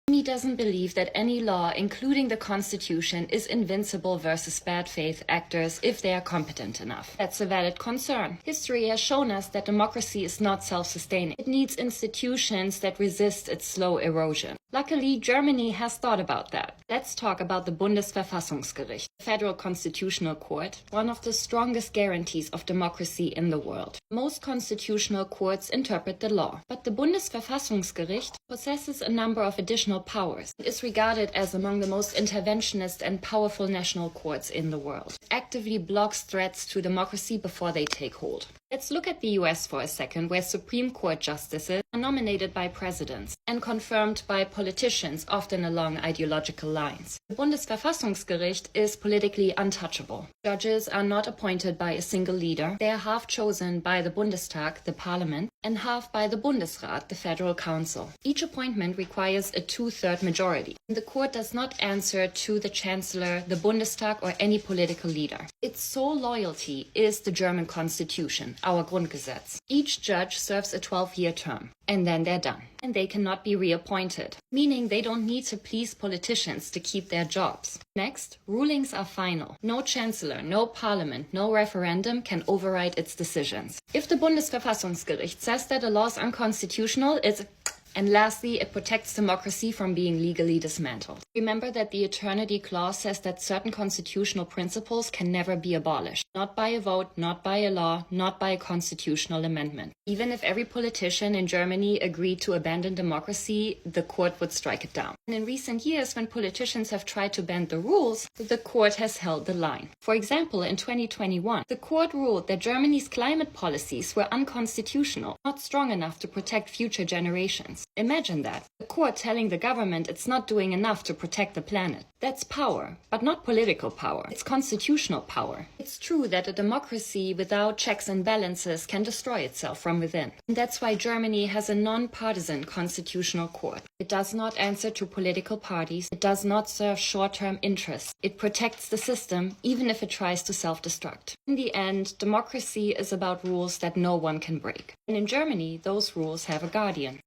He doesn't believe that any law, including the Constitution, is invincible versus bad faith actors if they are competent enough. That's a valid concern. History has shown us that democracy is not self-sustaining. It needs institutions that resist its slow erosion. Luckily, Germany has thought about that. Let's talk about the Bundesverfassungsgericht, the Federal Constitutional Court, one of the strongest guarantees of democracy in the world. Most constitutional courts interpret the law, but the Bundesverfassungsgericht possesses a number of additional powers. It is regarded as among the most interventionist and powerful national courts in the world. It actively blocks threats to democracy before they take hold. Let's look at the US for a second, where Supreme Court justices are nominated by presidents and confirmed by politicians, often along ideological lines. The Bundesverfassungsgericht is politically untouchable. Judges are not appointed by a single leader. They are half chosen by the Bundestag, the parliament, and half by the Bundesrat, the federal council. Each appointment requires a two-third majority. The court does not answer to the chancellor, the Bundestag, or any political leader. Its sole loyalty is the German constitution, our Grundgesetz. Each judge serves a 12-year term, and then they're done. And they cannot be reappointed, meaning they don't need to please politicians to keep their jobs. Next, rulings are final. No chancellor, no parliament, no referendum can override its decisions. If the Bundesverfassungsgericht says that a law is unconstitutional, it's... And lastly, it protects democracy from being legally dismantled. Remember that the Eternity Clause says that certain constitutional principles can never be abolished. Not by a vote, not by a law, not by a constitutional amendment. Even if every politician in Germany agreed to abandon democracy, the court would strike it down. And in recent years, when politicians have tried to bend the rules, the court has held the line. For example, in 2021, the court ruled that Germany's climate policies were unconstitutional, not strong enough to protect future generations. Imagine that. The court telling the government it's not doing enough to protect the planet. That's power, but not political power. It's constitutional power. It's true that a democracy without checks and balances can destroy itself from within. And that's why Germany has a non-partisan constitutional court. It does not answer to political parties. It does not serve short-term interests. It protects the system, even if it tries to self-destruct. In the end, democracy is about rules that no one can break. And in Germany, those rules have a guardian.